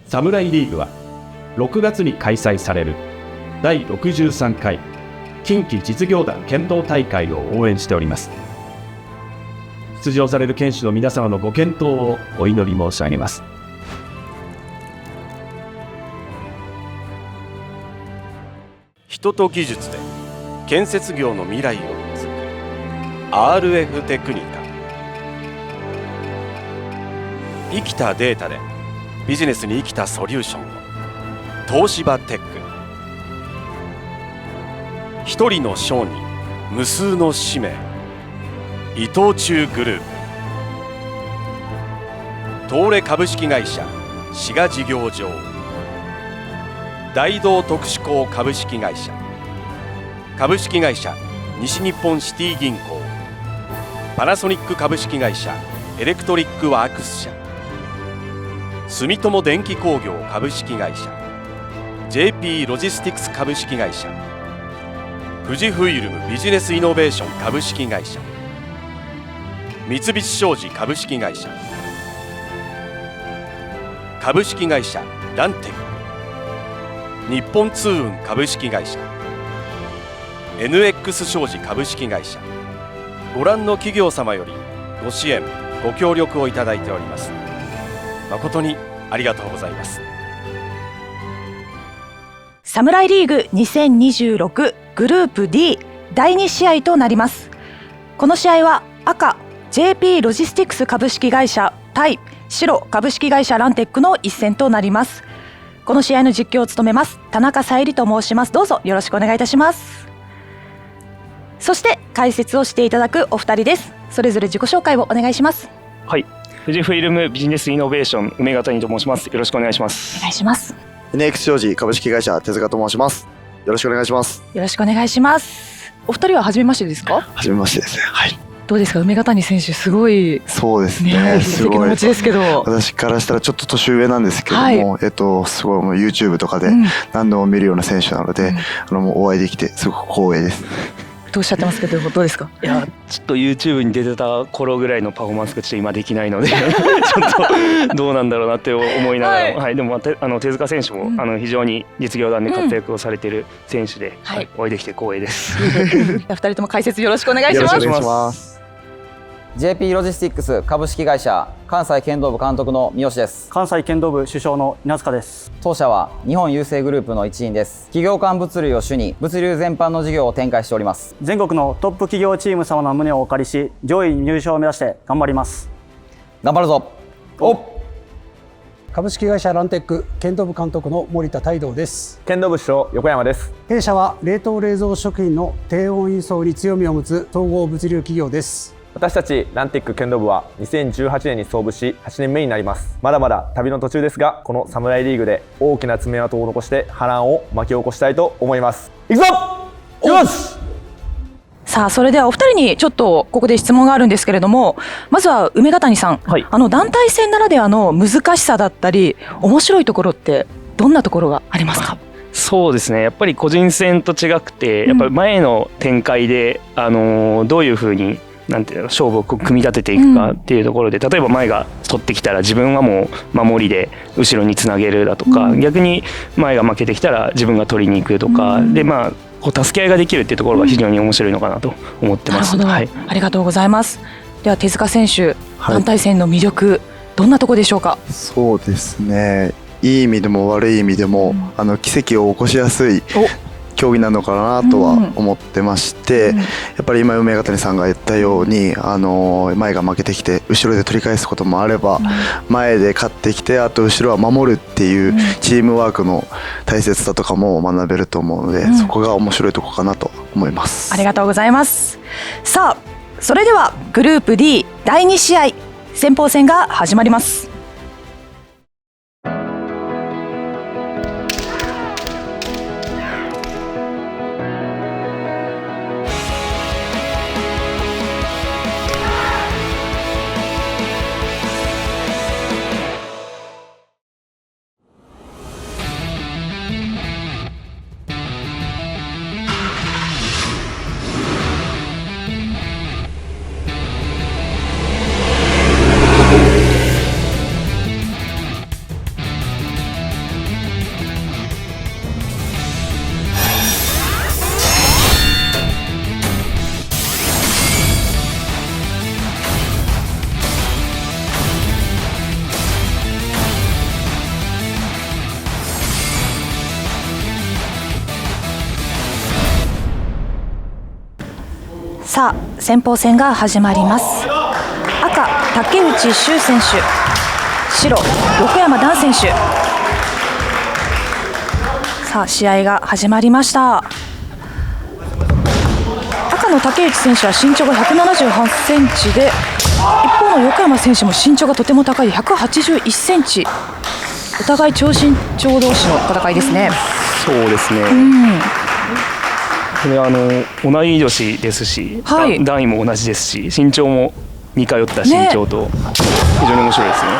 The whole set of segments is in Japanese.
サムライリーグは6月に開催される第63回近畿実業団検討大会を応援しております。出場される選手の皆様のご健闘をお祈り申し上げます。人と技術で建設業の未来を築く RF テクニカ。生きたデータでビジネスに生きたソリューションを。東芝テック。一人の商人、無数の使命。伊藤忠グループ。東レ株式会社滋賀事業場。大同特殊工株式会社。株式会社西日本シティ銀行。パナソニック株式会社エレクトリックワークス社。住友電機工業株式会社。JP ロジスティクス株式会社。富士フイルムビジネスイノベーション株式会社。三菱商事株式会社。株式会社ランテック。日本通運株式会社。NX 商事株式会社。ご覧の企業様よりご支援ご協力をいただいております。誠にありがとうございます。サムライリーグ2026グループ D 第2試合となります。この試合は赤 JP ロジスティクス株式会社対白株式会社ランテックの一戦となります。この試合の実況を務めます田中さゆりと申します。どうぞよろしくお願いいたします。そして解説をしていただくお二人です。それぞれ自己紹介をお願いします。はい、富士フイルムビジネスイノベーション梅ヶ谷と申します。よろしくお願いします。お願いします。 NX 商事株式会社手塚と申します。よろしくお願いします。よろしくお願いします。お二人は初めましてですか？初めましてですね。はい。どうですか、梅ヶ谷選手すごいそうですね、ね。実績の持ちですけど、私からしたらちょっと年上なんですけども、はい、すごいもう YouTube とかで何度も見るような選手なので、もうお会いできてすごく光栄です。とおっしゃってますけど、どうですか？いや、ちょっと YouTube に出てた頃ぐらいのパフォーマンスがちょっと今できないのでちょっとどうなんだろうなって思いながらも、はい、でも手塚選手も、非常に実業団で活躍をされている選手で、はい、お会いできて光栄です2人とも解説よろしくお願いします。よろしくお願いします。JP ロジスティックス株式会社関西剣道部監督の三好です。関西剣道部主将の稲塚です。当社は日本郵政グループの一員です。企業間物流を主に物流全般の事業を展開しております。全国のトップ企業チーム様の胸をお借りし、上位入賞を目指して頑張ります。頑張るぞ。お株式会社ランテック剣道部監督の森田泰道です。剣道部主将横山です。弊社は冷凍冷蔵食品の低温輸送に強みを持つ総合物流企業です。私たちランテック剣道部は2018年に創部し8年目になります。まだまだ旅の途中ですが、このサムライリーグで大きな爪痕を残して波乱を巻き起こしたいと思います。いくぞ。いきます。さあ、それではお二人にちょっとここで質問があるんですけれども、まずは梅ヶ谷さん、はい、団体戦ならではの難しさだったり面白いところってどんなところがありますか？そうですね、やっぱり個人戦と違くて、やっぱり前の展開で、どういうふうになんていうの勝負を組み立てていくかっていうところで、例えば前が取ってきたら自分はもう守りで後ろにつなげるだとか、逆に前が負けてきたら自分が取りに行くとか、でこう助け合いができるっていうところが非常に面白いのかなと思ってます。はい、ありがとうございます。では手塚選手、団体戦の魅力どんなところでしょうか？そうですね、いい意味でも悪い意味でも、奇跡を起こしやすい競技なのかなとは思ってまして、やっぱり今梅ヶ谷さんが言ったように、前が負けてきて後ろで取り返すこともあれば、前で勝ってきてあと後ろは守るっていうチームワークの大切さとかも学べると思うので、そこが面白いところかなと思います。ありがとうございます。さあ、それではグループ D 第2試合先鋒戦が始まります。さあ先鋒戦が始まります。赤竹内柊選手、白横山段選手。さあ試合が始まりました。赤の竹内選手は身長が178センチで、一方の横山選手も身長がとても高い181センチ。お互い長身長同士の戦いですね。そうですね、これは同い年ですし、はい、段位も同じですし、身長も似通った身長と、非常に面白いですね。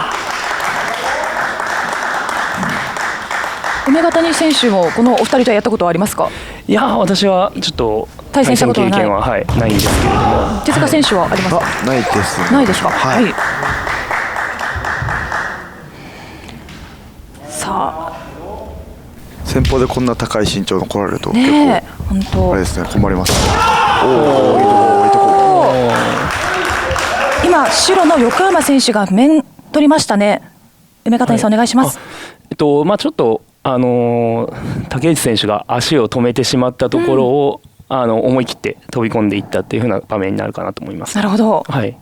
梅ヶ谷選手もこのお二人とやったことはありますか？いや、私はちょっと対戦したことはない。経験は、はい、ないんですけれども。手塚選手はありますか？ないですね。ないですか。はい。はい、さあ先方でこんな高い身長の来られるとね、本当あれですね、困ります。おお、いいとこ。今白の横山選手が面取りましたね。梅ヶ谷さん、お願いします。ちょっと竹内選手が足を止めてしまったところを、思い切って飛び込んでいったっていう風な場面になるかなと思います。なるほど。はい。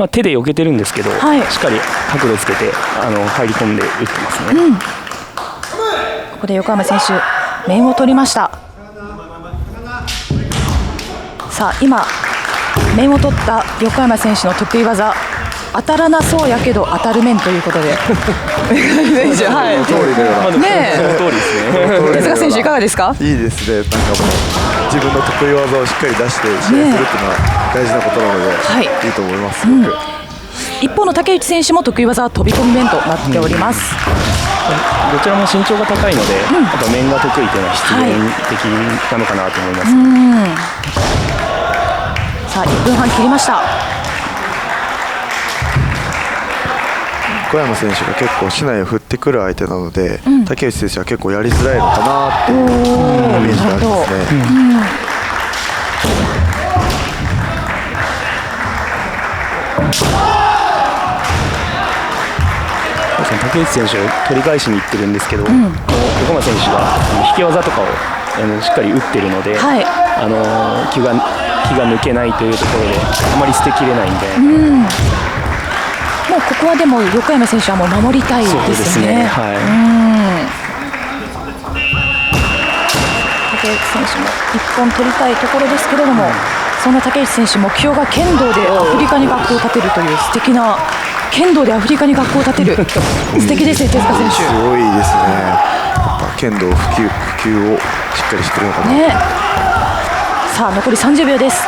手で避けてるんですけど、はい、しっかり角度つけて入り込んで打ってますね。ここで横山選手面を取りました。さあ今面を取った横山選手の得意技、当たらなそうやけど当たる面ということで選手、はい、ねえ、その通りですね。手塚選手いかがですか？いいですね。なんかもう自分の得意技をしっかり出して試合するっていうのは大事なことなので、はい、いいと思います。一方の竹内選手も得意技は飛び込み面となっております。どちらも身長が高いので、やっぱ面が得意というのは必然的なのかなと思います。さあ1分半切りました。小山選手が結構竹刀を振ってくる相手なので、竹内選手は結構やりづらいのかなっていうイメージがありますね。竹内選手取り返しにいってるんですけど、横山選手が引き技とかをしっかり打ってるので、はい、気が抜けないというところであまり捨てきれないんで、もうここはでも横山選手はもう守りたいですね。そうですね、はい、竹内選手も1本取りたいところですけれども、そんな竹内選手、目標が剣道でアフリカに学校を建てるという素敵な、剣道でアフリカに学校を建てる素敵ですね、手塚選手。すごいですね。やっぱ剣道普及をしっかりしてるのかな、ね、さあ残り30秒です。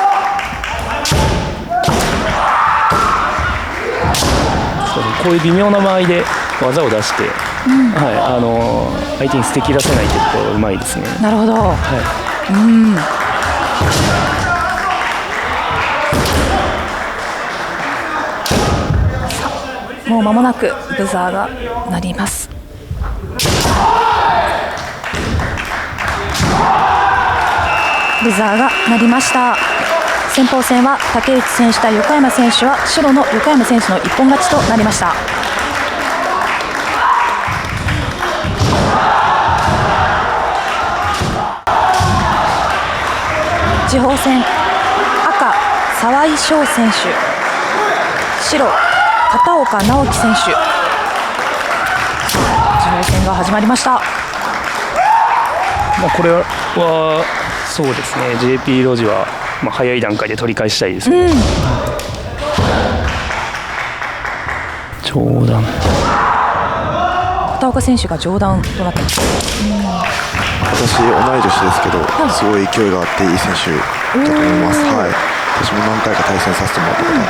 こういう微妙な間合いで技を出して、相手に捨てきらせないというところがうまいですね。なるほど、はい、もう間もなくブザーが鳴ります。ブザーが鳴りました。先鋒戦は竹内選手対横山選手は白の横山選手の一本勝ちとなりました。地方戦、赤沢井翔選手、白片岡直樹選手。地方戦が始まりました。これはそうですね、 JP ロジは早い段階で取り返したいですね。上段、片岡選手が上段となっています。私同い年ですけど、すごい勢いがあっていい選手だと思います。はい、私も何回か対戦させてもらったことがあっ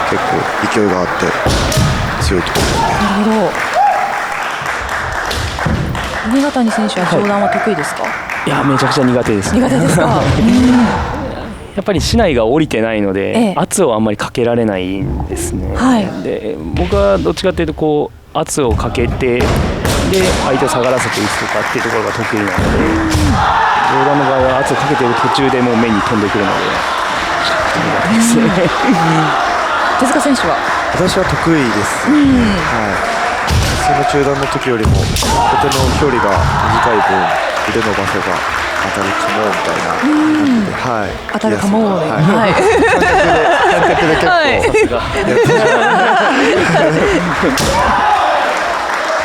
て、結構勢いがあって強いところですね。なるほど。梅ヶ谷選手は上段は得意ですか？いや、めちゃくちゃ苦手です、ね。苦手ですか？やっぱり竹刀が降りてないので、圧をあんまりかけられないんですね。はい、で僕はどっちかというと圧をかけて、で相手を下がらせて打つとかっていうところが得意なので、上段の場合は圧をかけている途中でもう目に飛んでくるのでですね。手塚選手は私は得意です、はい、その中段の時よりもとても距離が短い分腕伸ばせば当たるかもみたいな、はい、当たるかも、はい、感覚で結構、あ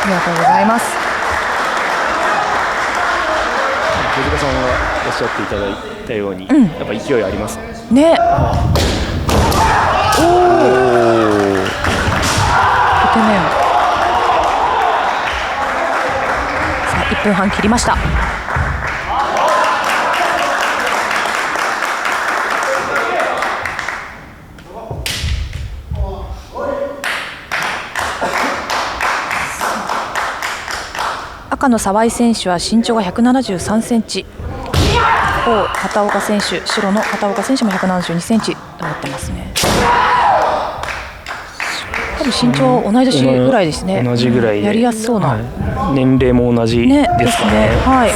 りがとうございます。手塚さんがおっしゃっていただいたように、やっぱ勢いありますね。おお。さあ1分半切りました。赤の澤井選手は身長が173センチ。畑岡選手、白の畑岡選手も172センチとなってますね。多分身長同い年ぐらいですね。同じぐらいでやりやすそうな、はい、年齢も同じですかね。はい。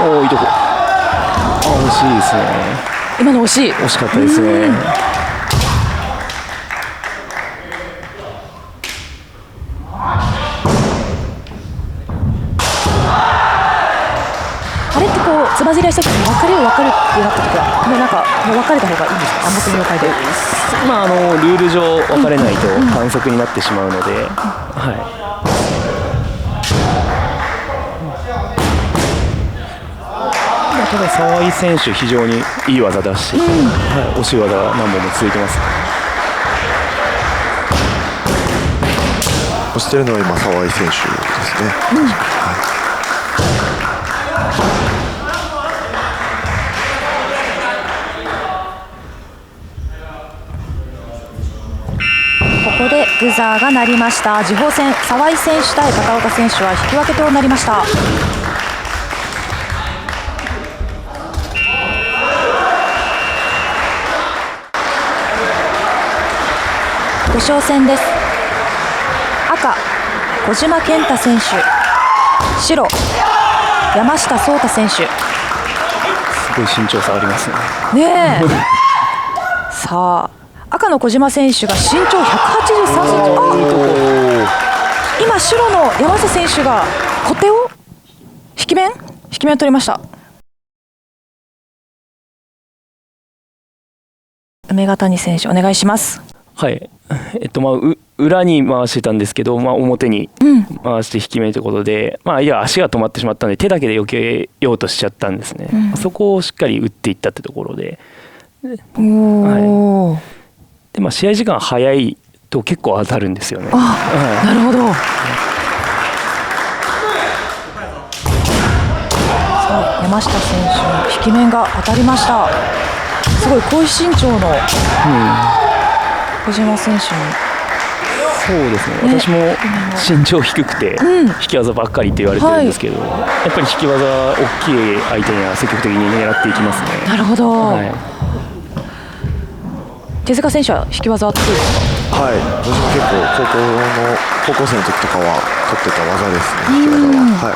おお、いいとこ。惜しいですね。今の惜しい。惜しかったですね。あれってこうつまずり合いした時に分かるってなった時はもうなんかもう分かれた方がいいんですか？暗黙の了解で。まあルール上分かれないと反則になってしまうので、はい。ただ澤井選手非常にいい技出して、はい、惜しい技が何本も続いてます。押してるのは今澤井選手ですね。ここでブザーが鳴りました。次鋒戦、澤井選手対片岡選手は引き分けとなりました。後哨戦です。赤、小島健太選手、白、山下壮太選手。すごい身長差ありますね。ねえさあ赤の小島選手が身長183センチ。今白の山下選手が小手を引き面を取りました。梅ヶ谷選手お願いします。はい、裏に回してたんですけど、表に回して引き目ということで、いや足が止まってしまったので手だけで避けようとしちゃったんですね。そこをしっかり打っていったってところで、はい、で試合時間早いと結構当たるんですよね。はい、なるほど。山下選手の引き面が当たりました。すごい高身長の小島選手に。そうですね、私も身長低くて引き技ばっかりって言われてるんですけど、やっぱり引き技大きい相手には積極的に狙っていきますね。なるほど、はい、手塚選手は引き技得意ですか？はい、私も結構高校生の時とかは取ってた技ですね、引き技は。はい、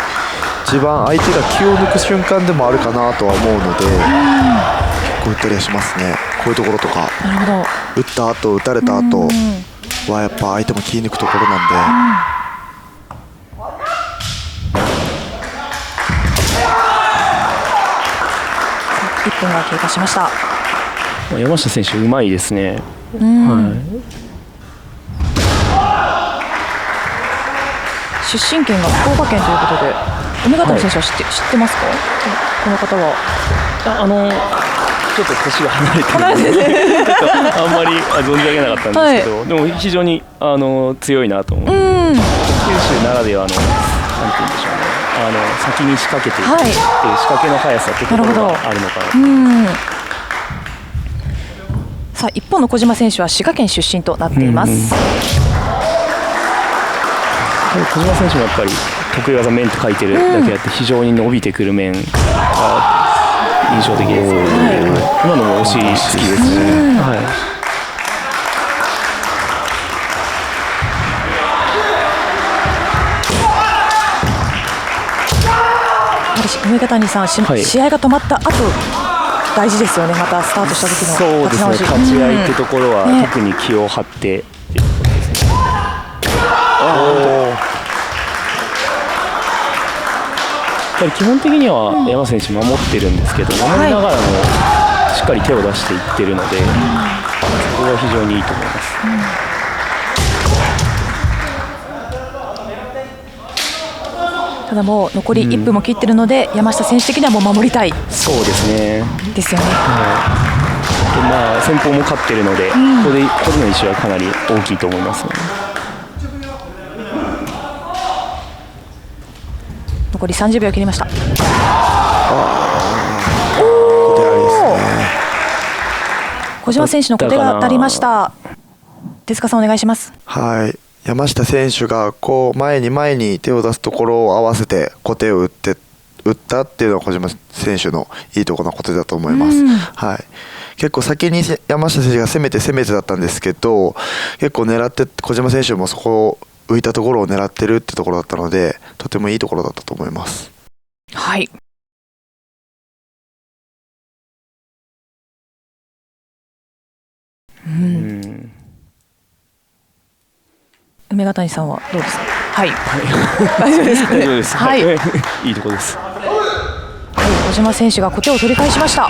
一番相手が気を抜く瞬間でもあるかなとは思うので、結構打ったりはしますね。こういうところとか。なるほど。打った後、打たれた後はやっぱ相手も気抜くところなんで。1分が経過しました。山下選手うまいですね。出身県が福岡県ということで、梅ヶ谷選手は知ってますか？この方は。ちょっと年が離れてるのであんまり存じ上げなかったんですけど、でも非常に強いなと思う。九州ならではのなんて言うんでしょうね、先に仕掛けていくっていう仕掛けの速さってところがあるのかな。さあ一方の小島選手は滋賀県出身となっています。小島選手もやっぱり得意技面って書いてるだけあって、非常に伸びてくる面が印象的です。今のも惜しい好きですね。梅ヶ谷さん、試合が止まった後大事ですよね。またスタートした時のそうですね、立ち直し、立ち合いってところは特に気を張ってっていうところですね。やっぱり基本的には山選手守ってるんですけど、守りながらもしっかり手を出していってるので、そこが非常にいいと思います。ただもう残り1分も切ってるので、山下選手的にはもう守りたいそうですね。ですよね。まあ先方も勝ってるので、ここでの一勝はかなり大きいと思いますね。残り30秒切りました。小島選手の小手が当たりました。手塚さんお願いします。はい、山下選手がこう前に手を出すところを合わせて小手を打ったっていうのは小島選手のいいところのことだと思います。はい、結構先に山下選手が攻めてだったんですけど、結構狙って小島選手もそこを浮いたところを狙ってるってところだったので、とてもいいところだったと思います。はい。梅ヶ谷さんはどうですか。はい、大丈夫ですかね。大丈夫です。はい、いいところです。はい、小島選手が小手を取り返しました。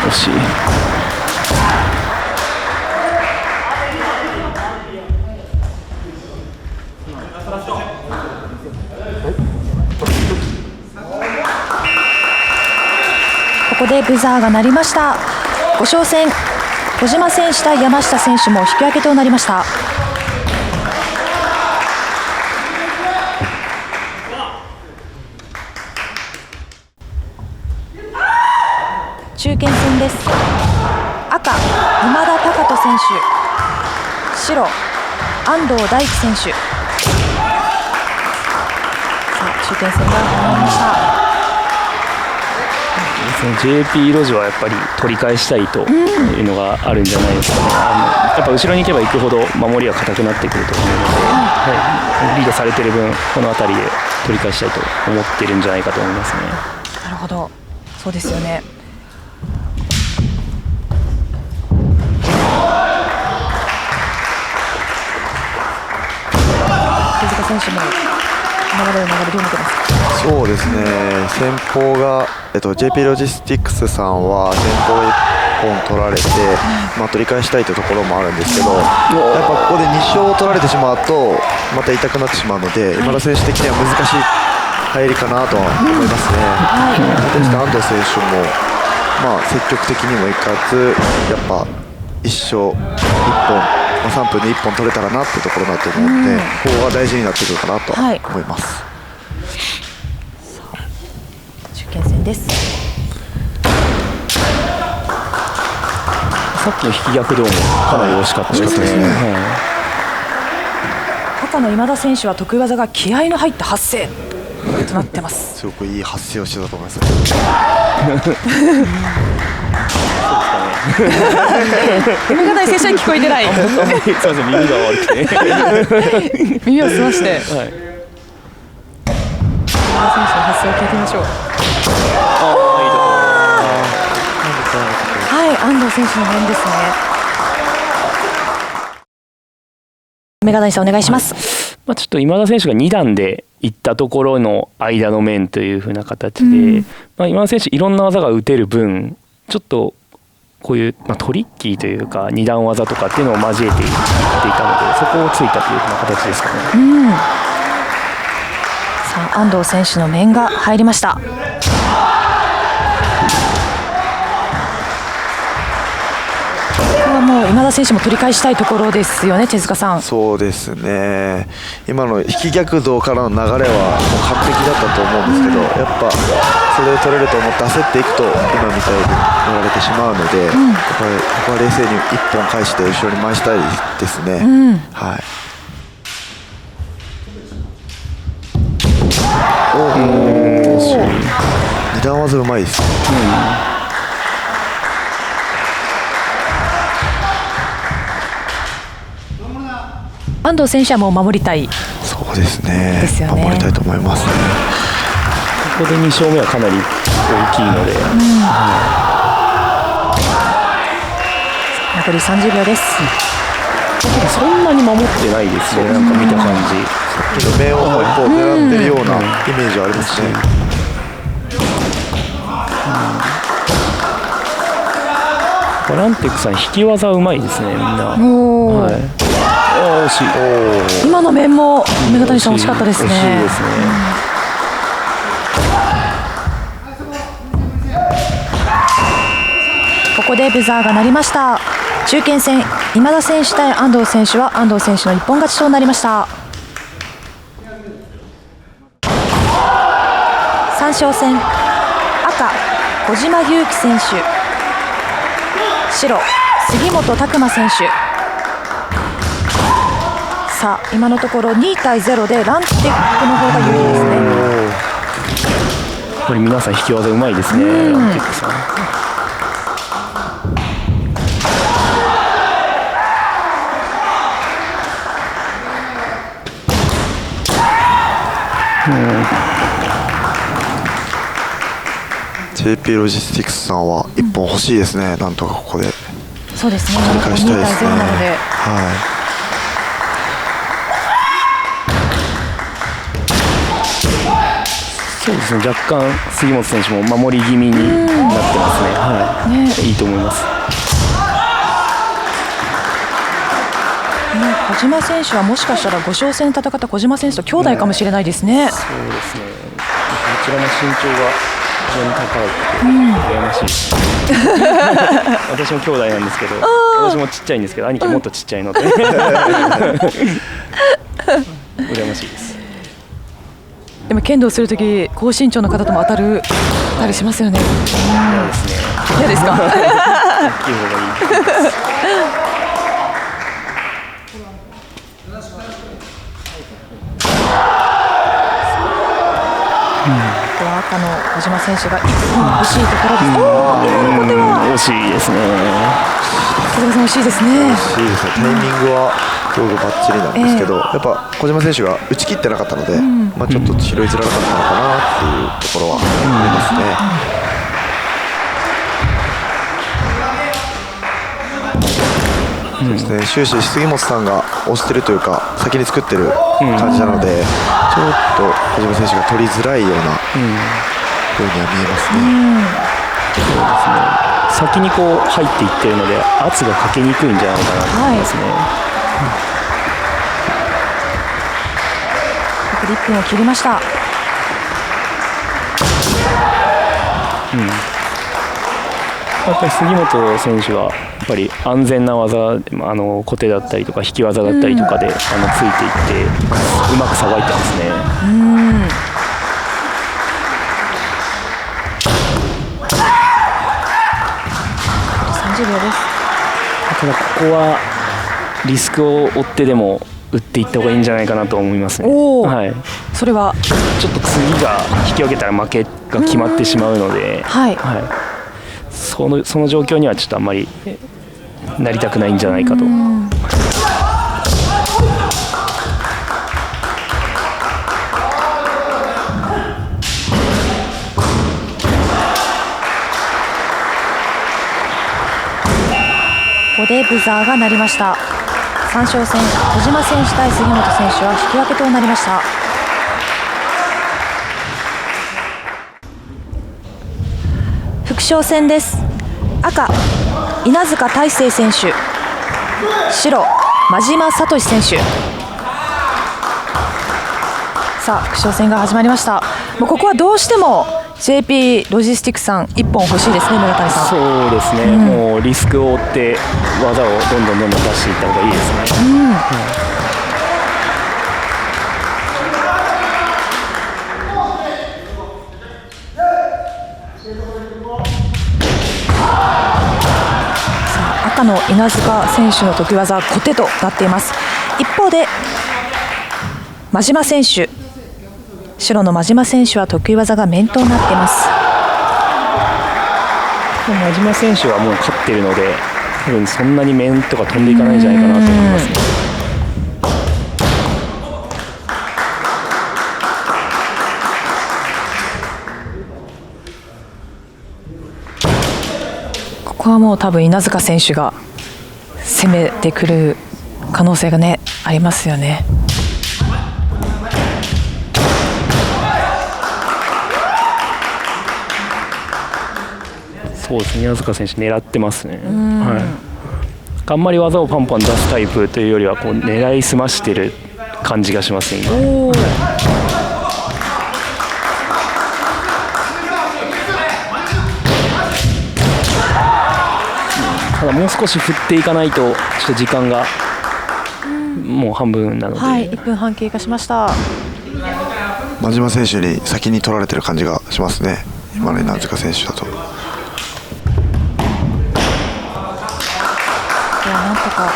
惜しい。ここでブザーが鳴りました。5勝戦、小島選手対山下選手も引き分けとなりました。中堅戦です。赤、今田貴人選手、白、安藤大輝選手。さあ、中堅戦が始まりました。JP ロジはやっぱり取り返したいというのがあるんじゃないですかね。やっぱ後ろに行けば行くほど守りは硬くなってくると思うので、はい、リードされてる分この辺りで取り返したいと思ってるんじゃないかと思いますね。なるほど、そうですよね。手塚選手も今までの流れどう見てますか。そうですね、先方が、JP ロジスティックスさんは先方1本取られて、取り返したいというところもあるんですけど、やっぱここで2勝取られてしまうとまた痛くなってしまうので、今田選手的には難しい入りかなとは思いますね。そして安藤選手も、積極的にもいかず、やっぱ1勝1本、3分で1本取れたらなっていうところだと思うので、ここが大事になってくるかなと思います。中堅戦です。さっきの引き逆動もかなり惜しかったですね。赤の今田選手は得意技が気合いの入った発声となってます。すごくいい発声をしてたと思います。梅ヶ谷選手は聞こえてない。すみません、耳が悪くて耳を澄まして、はい、今田選手の発声を聞いてみましょう。はい、安藤選手の面ですね。梅ヶ谷さんお願いします。ちょっと今田選手が2段で行ったところの間の面という風な形で、今田選手いろんな技が打てる分、ちょっとこういう、トリッキーというか2段技とかっていうのを交えていっていたので、そこをついたという風な形ですかね。さあ、安藤選手の面が入りました。もう今田選手も取り返したいところですよね、手塚さん。そうですね、今の引き逆動からの流れはもう完璧だったと思うんですけど、やっぱそれで取れると思って焦っていくと今みたいに乗られてしまうので、やっぱりここは冷静に1本返して後ろに回したいですね。はい。2段技うまいです。安藤選手はもう守りたい。そそうですね。ですよね。守りたいと思いますね。ここで2勝目はかなり大きいので、残り30秒です。そんなに守ってないですね。なんか見た感じ。面を一方狙ってるようなイメージはありますね。バランテックさん引き技うまいですね、みんな。はい。惜しい。今の面も梅ヶ谷さん惜しかったですね。惜しいですね。ここでブザーが鳴りました。中堅戦、今田選手対安藤選手は安藤選手の一本勝ちとなりました。3勝戦、赤小島祐希選手、白杉本拓磨選手。さあ今のところ2対0でランテックの方が有利ですね。やっぱり皆さん引き技うまいですね、ランテックさん。JP ロジスティクスさんは1本欲しいですね、なんとかここでそうですね、取り返したいですね。2対0なので、そうですね、若干杉本選手も守り気味になってますね。はい、いいと思います。小島選手はもしかしたら5勝戦戦った小島選手と兄弟かもしれないですね。そうですね、こちらの身長が非常に高くて羨ましいです。私も兄弟なんですけど、私もちっちゃいんですけど、兄貴もっとちっちゃいので羨ましいです。でも剣道するとき高身長の方とも当たりしますよね。嫌ですね。嫌ですか？大きい方がいいです。赤の小島選手が1本欲しいところです。ここでは惜しいですね。小島さん惜しいですね。惜しいですね。タイミングはどうぞバッチリなんですけど、やっぱ小島選手が打ち切ってなかったので、まあちょっと拾いづらかったのかなっていうところはありますね。そうですね、終始杉本さんが押してるというか先に作ってる感じなので、ちょっと小島選手が取りづらいような風には見えますね。そうですね、先にこう入っていってるので圧がかけにくいんじゃないかなと思いますね。残り1分を切りました。やっぱり杉本選手はやっぱり安全な技、小手だったりとか引き技だったりとかで、ついていってうまくさばいてますね。30秒です。ただここはリスクを負ってでも打っていった方がいいんじゃないかなと思いますね。はい、それはちょっと次が引き分けたら負けが決まってしまうので、その状況にはちょっとあんまりなりたくないんじゃないかと。ここでブザーが鳴りました。3勝戦、小島選手対杉本選手は引き分けとなりました。副将戦です。赤、稲塚大成選手、白、真島聡選手。さあ副将戦が始まりました。もうここはどうしても JP ロジスティックさん1本欲しいですね、村谷さん。そうですね、もうリスクを負って技をどんどん出していった方がいいですね。赤の稲塚選手の得意技は小手となっています。一方で真島選手、白の真島選手は得意技が面となっています。真島選手はもう勝っているので、多分そんなに面とか飛んでいかないんじゃないかなと思いますね。も多分稲塚選手が攻めてくる可能性がねありますよね。そうですね、稲塚選手狙ってますね。はい、あんまり技をパンパン出すタイプというよりはこう狙いすましてる感じがしますね。今ただもう少し振っていかないとちょっと時間がもう半分なので、はい、1分半経過しました。真島選手に先に取られてる感じがしますね、今の稲塚選手だと。なんとか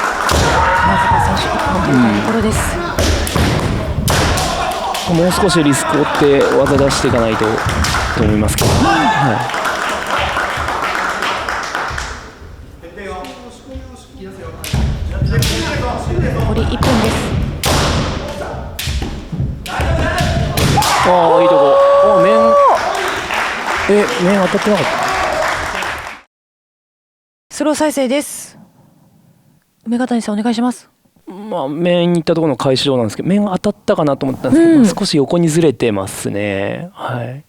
稲塚選手1本取りたいところです。もう少しリスクを負って技出していかないと思いますけど、はい、残り1分です。ああ、いいとこ。面当たってなかった。スロー再生です。梅ヶ谷さんお願いします。面に行ったところの返し上なんですけど、面当たったかなと思ったんですけど、少し横にずれてますね。はい。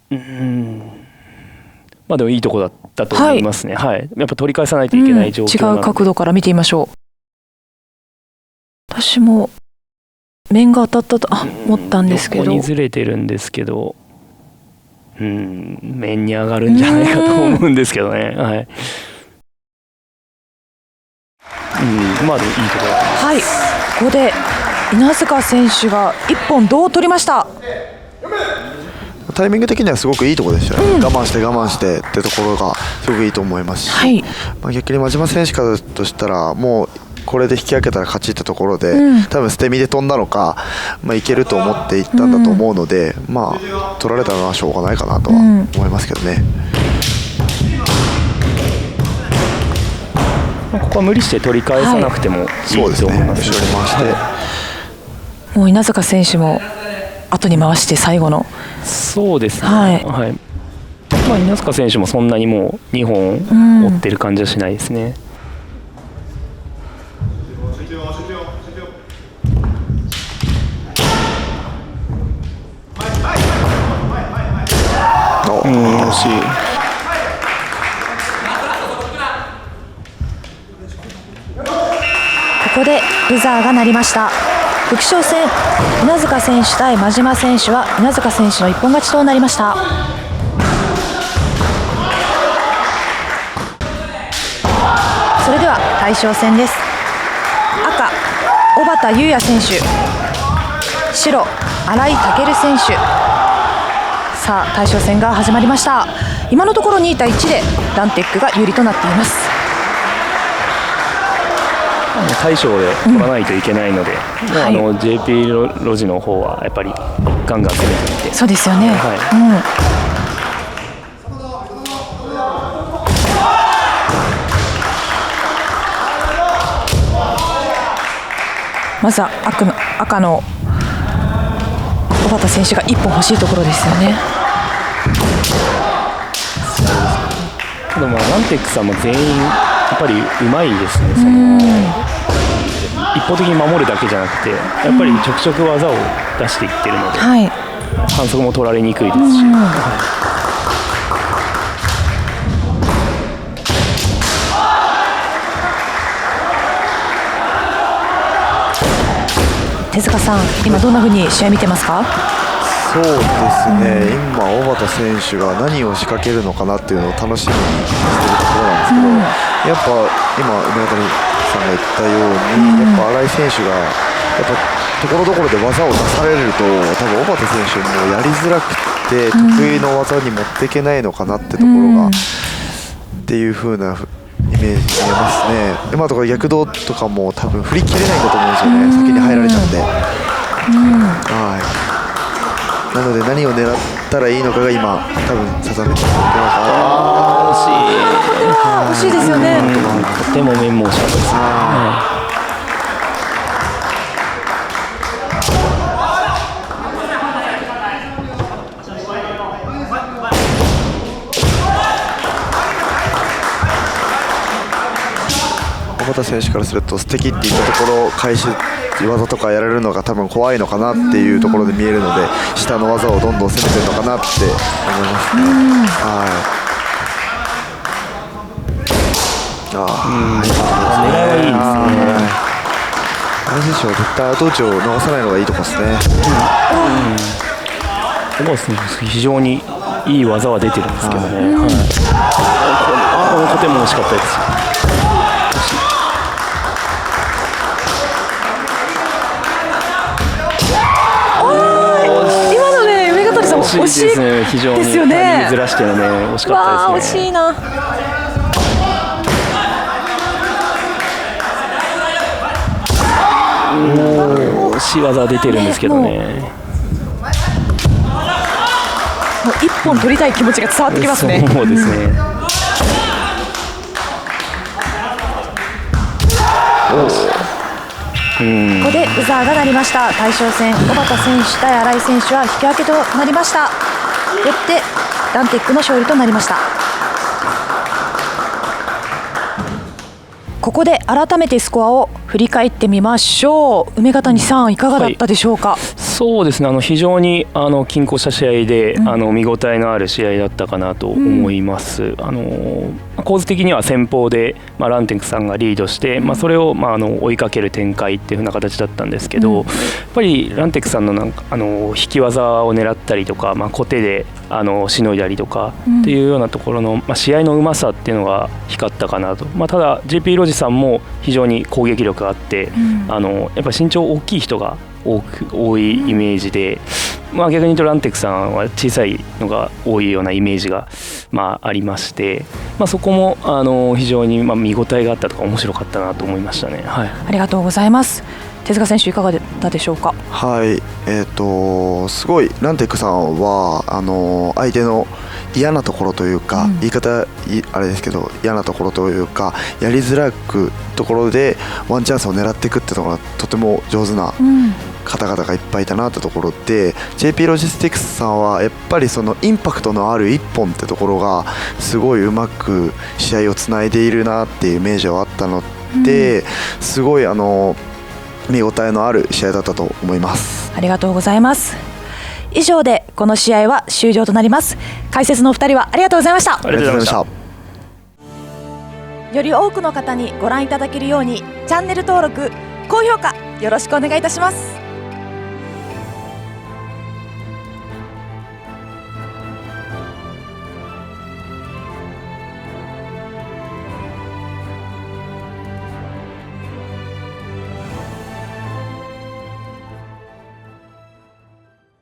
でもいいとこだったと思いますね。はい。やっぱ取り返さないといけない状況なので、違う角度から見てみましょう。私も面が当たったと思ったんですけど、横にずれてるんですけど、面に上がるんじゃないかと思うんですけどね。はい。でもいいところだと思います。はい、ここで稲塚選手が1本銅を取りました。タイミング的にはすごくいいところでしたよね。我慢してってところがすごくいいと思いますし、はい、逆に真島選手からとしたらもうこれで引き分けたら勝ちってところで、多分捨て身で飛んだのか、いけると思っていったんだと思うので、取られたのはしょうがないかなとは思いますけどね。ここは無理して取り返さなくてもいいと思います。後ろに回して、もう稲塚選手も後に回して最後の。そうですね。はい。稲塚選手もそんなにもう2本追ってる感じはしないですね。惜しい。ここでブザーが鳴りました。副将戦、稲塚選手対真島選手は稲塚選手の一本勝ちとなりました。それでは大将戦です。赤、小畑裕也選手、白、新井健選手。さあ大将戦が始まりました。今のところ2対1でダンテックが有利となっています。大将で取らないといけないので、JP ロジの方はやっぱりガンガン攻めていって。そうですよね。まずは赤の小畑選手が1本欲しいところですよね。でもランテックさんも全員やっぱりうまいですね。一方的に守るだけじゃなくてやっぱりちょくちょく技を出していってるので、反則も取られにくいですし、手塚さん、今どんな風に試合見てますか？そうですね、今小畑選手が何を仕掛けるのかなっていうのを楽しみにしているところなんですけど、やっぱ今梅谷さんが言ったように、やっぱ新井選手がやっぱところどころで技を出されると、多分小畑選手もやりづらくて得意の技に持っていけないのかなってところが、っていう風なイメージ見えますね。今とか逆動とかも多分振り切れないんだと思うんですよね。先に入られちゃうんで。なので何を狙ったらいいのかが今多分定めてるのか。惜しいですよね。とても面も惜しかったですね。小畑選手からするとステキっていったところ返し技とかやられるのが多分怖いのかなっていうところで見えるので、下の技をどんどん攻めてるのかなって思いますね。狙いはいいですね。あれ選手は絶対アウト打ちを逃さないのがいいところですね。そうですね、非常にいい技は出てるんですけどね。このとても惜しかったです。今のね、梅ヶ谷さん惜しいですね。非常にタイミングずらしてのね、惜しかったですね。惜しいな。惜しい技は出てるんですけどね。もう一本取りたい気持ちが伝わってきますね。そうですね。ここでブザーが鳴りました。大将戦、小畑選手対新井選手は引き分けとなりました。よってランテックの勝利となりました。ここで改めてスコアを振り返ってみましょう。梅ヶ谷さん、いかがだったでしょうか。そうですね、非常に均衡した試合で、見応えのある試合だったかなと思います。構図的には先方で、ランテックさんがリードして、それを、追いかける展開っていう風な形だったんですけど、やっぱりランテックさんの引き技を狙ったりとか、小手でしのいだりとかっていうようなところの、試合のうまさっていうのが光ったかなと。ただ JP ロジさんも非常に攻撃力があって、やっぱり身長大きい人が多いイメージで、逆に言うとランテックさんは小さいのが多いようなイメージが、ありまして、そこも非常に見応えがあったとか面白かったなと思いましたね。はい、ありがとうございます。手塚選手、いかがだったでしょうか。はい、すごいランテックさんは相手の嫌なところというか、言い方あれですけど嫌なところというかやりづらくところでワンチャンスを狙っていくってところがとても上手な方々がいっぱいいたなってところで、JP ロジスティクスさんはやっぱりそのインパクトのある一本ってところがすごいうまく試合をつないでいるなっていうイメージはあったので、すごい見応えのある試合だったと思います。ありがとうございます。以上でこの試合は終了となります。解説のお二人はありがとうございました。ありがとうございました。より多くの方にご覧いただけるようにチャンネル登録、高評価よろしくお願いいたします。